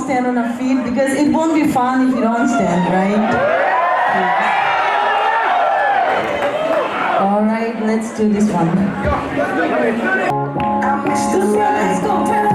stand on our feet because it won't be fun if you don't stand, right? All right, let's do this one. Let's go.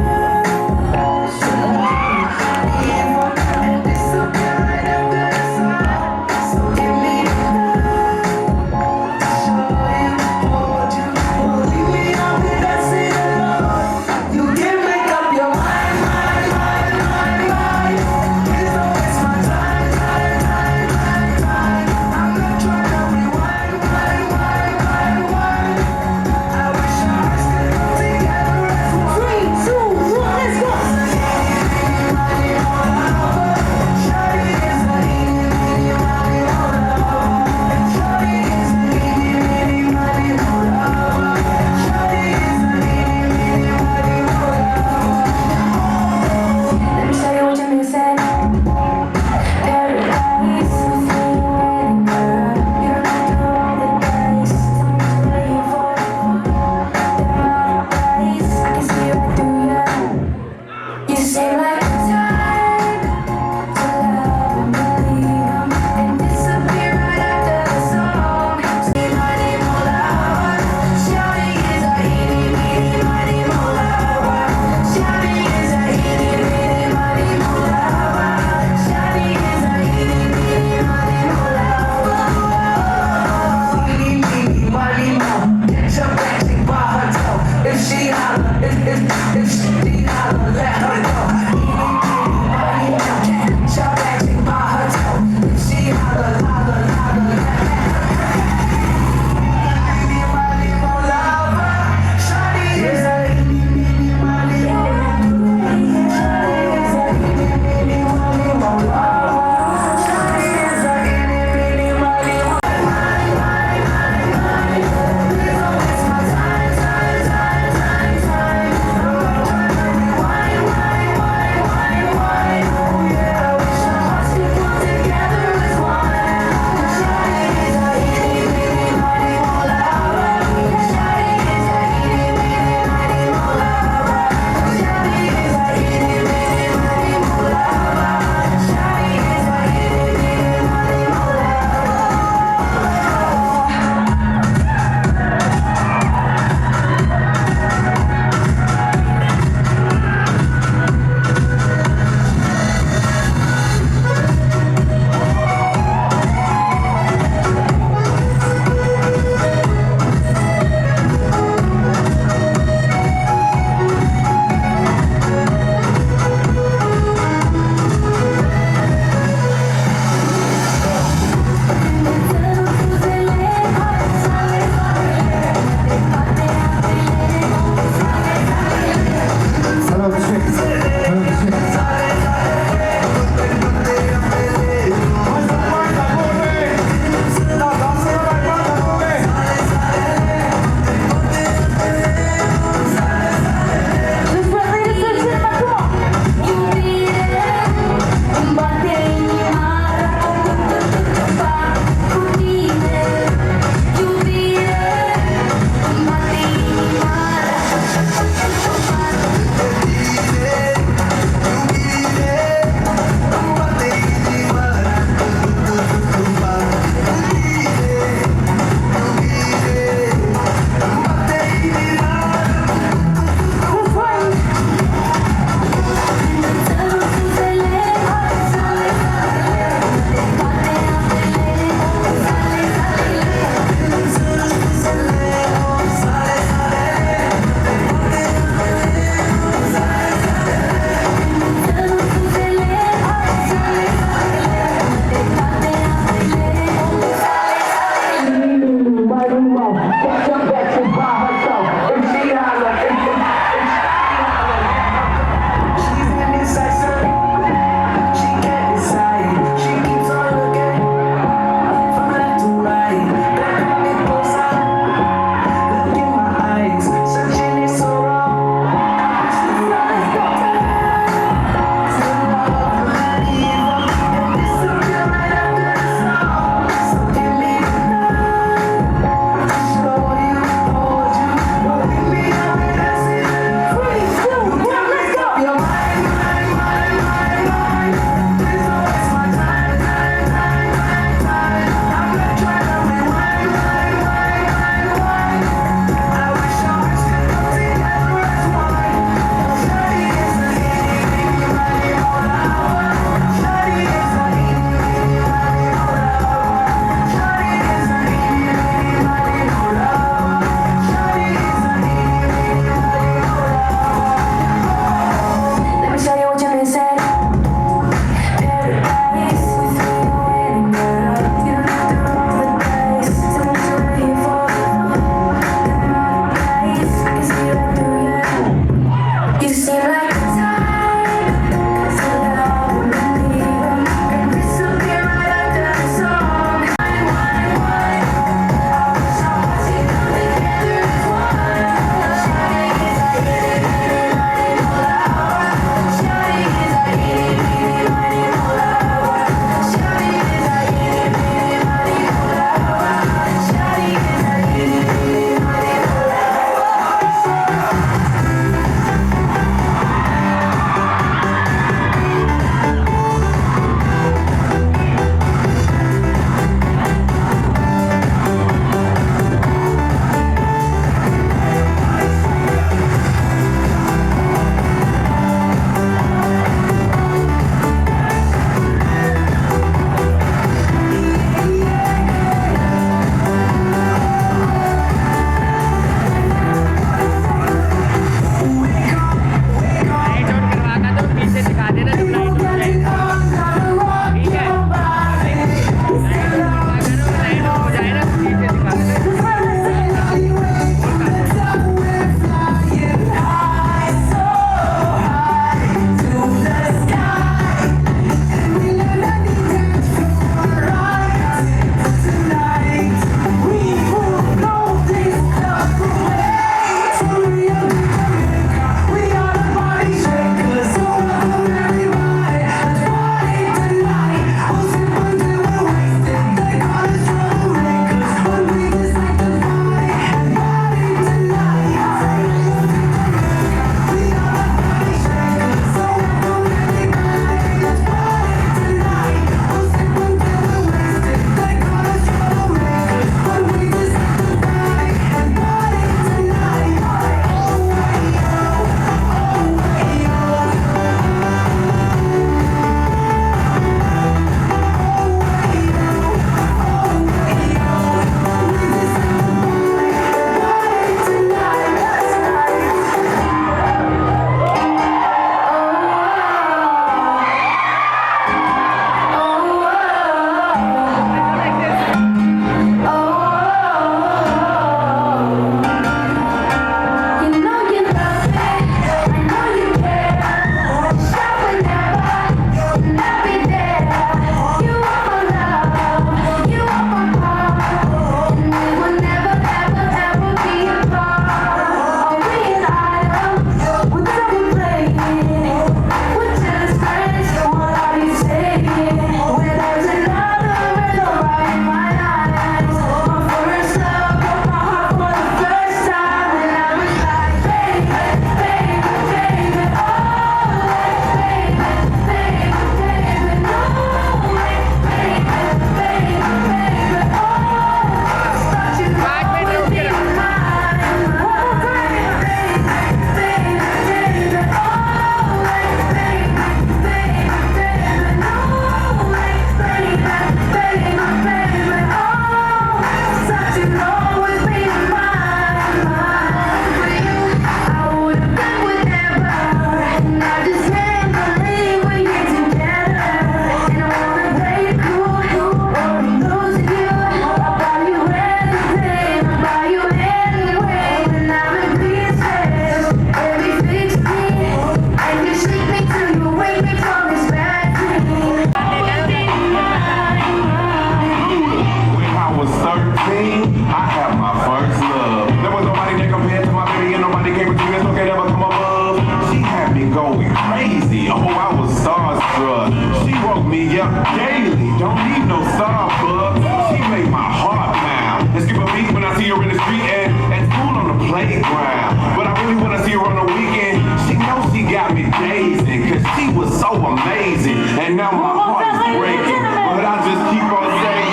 up daily, don't need no Starbucks. She make my heart pound. And skip a beat when I see her in the street and at school on the playground. But I really wanna see her on the weekend. She knows she got me dazing, cause she was so amazing. And now my heart is breaking, but I just keep on saying,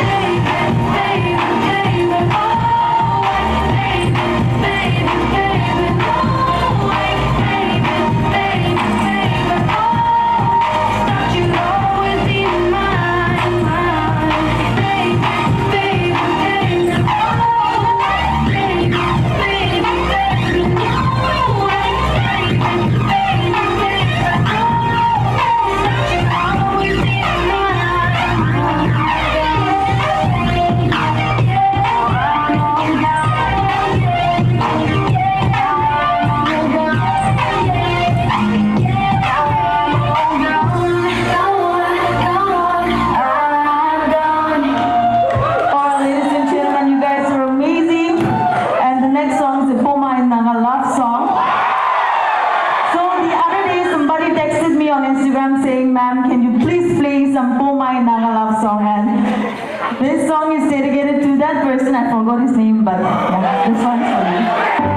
this song is dedicated to that person. I forgot his name, but yeah, this one's for you.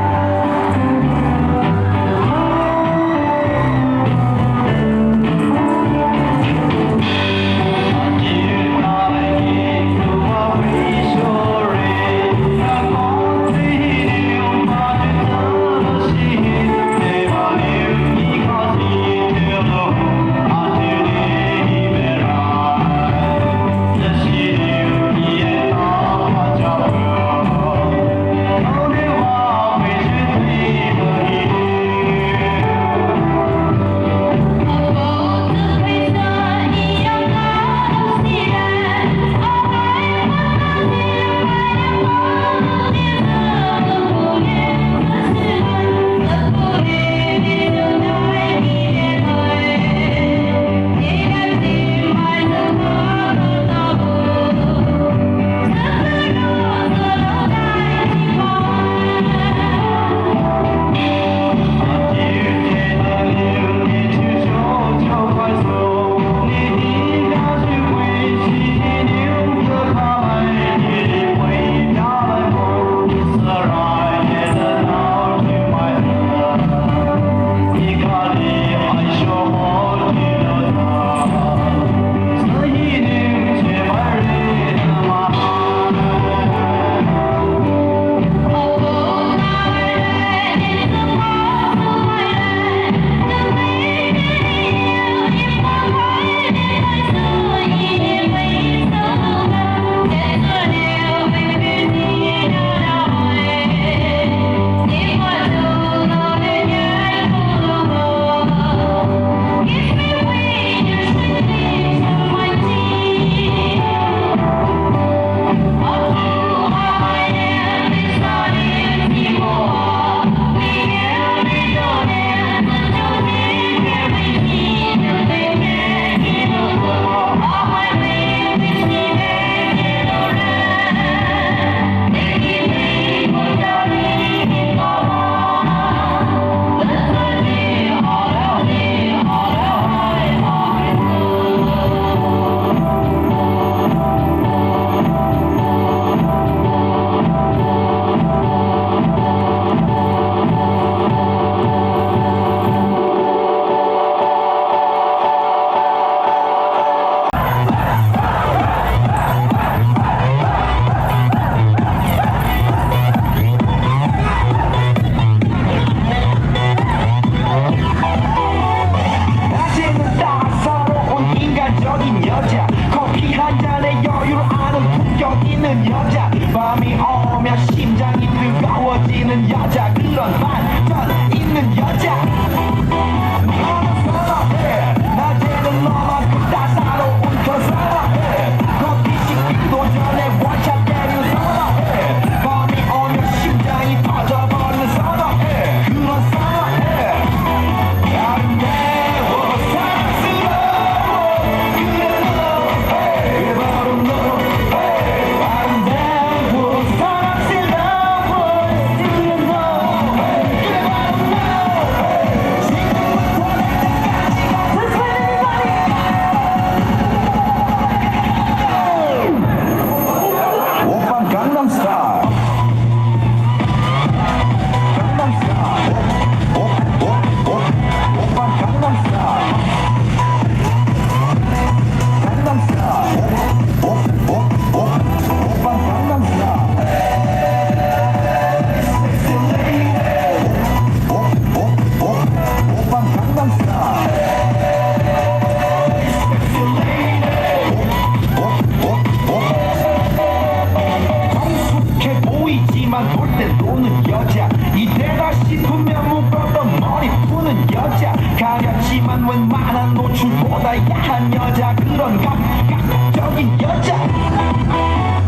노출보다 야한 여자 그런 감각적인 여자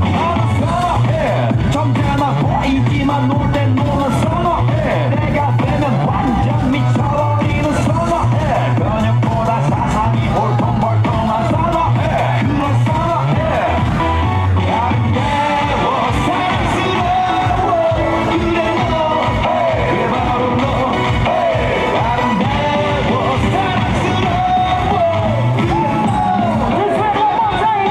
나는 선호해 점잖아 보이지만 놀 땐 노는 선호해 내가 되면 완전 미쳐버리는 선호해 근육보다 사상이 볼통볼통한 선호해 그런 선호해 아름다워 사랑스러워 그래 너 그래 바로 너 아름다워 사랑스러워 그래 너 Let's try it one more time.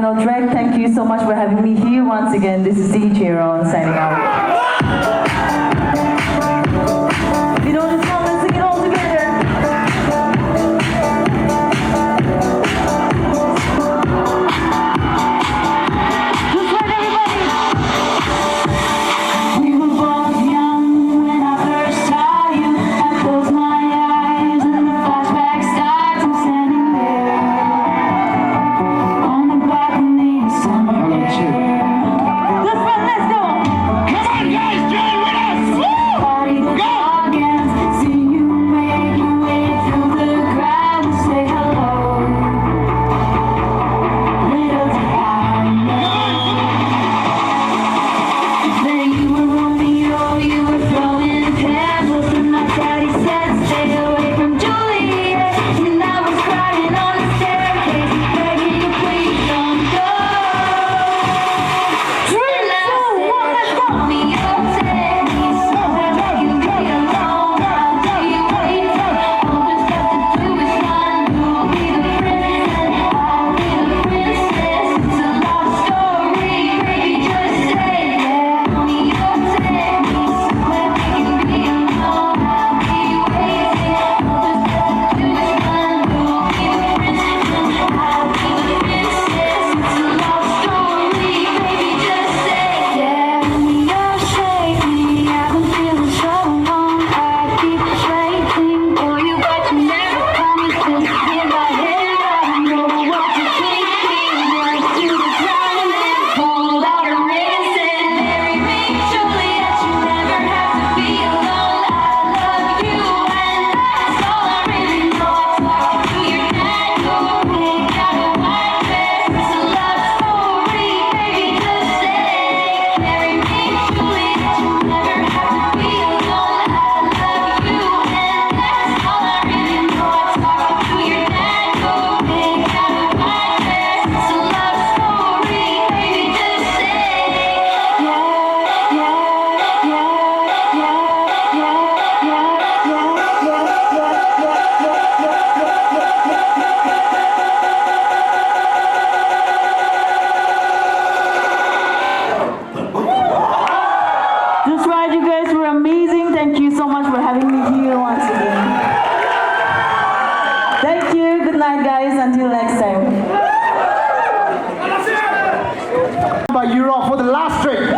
Channel Drake. Thank you so much for having me here once again. This is DJ Ron signing out. If you know the song, let's sing it all together. Just right, everybody. We were both young when I first saw you. I close my eyes and the flashback starts. I'm standing there on the balcony of summer air. Just right, let's go. Come on, guys, join with us. Party the organs, see you make your way through the crowd and say hello. Little did I know that you were Romeo, you were throwing pamphlets, and my daddy said stay away from Juliet, and I was crying on the staircase, begging you please don't go. And I said, Romeo, take me somewhere where you be alone. I'll be waiting. All there's left to do is run. You'll be the prince and I'll be the princess. It's a love story, baby, just say yeah. Romeo, take me somewhere where you be alone. I'll be waiting. All there's left to do is run. You'll be the prince and I'll be the princess. It's a love story, baby, just say yeah. Romeo, shake me. I've been feeling so alone. I keep waiting for you, but you never come. It's been in my head. I don't know what you're thinking. Right to the ground and pulled out a ring and said, marry me, Juliet. You never have to be alone. I love you, and that's all I really know. I talked to your dad, go pick out a white dress. It's a love story, baby, just say, marry me, Juliet. You never have to be alone. I love you, and that's all I really know. I talked to your dad, go pick out a white dress. It's a love story, baby, just say, yeah, yeah, yeah, yeah, yeah, yeah, That's right, you guys were amazing. Thank you so much for having me here once again. Thank you. Good night, guys. Until next time. By Europe for the last trick.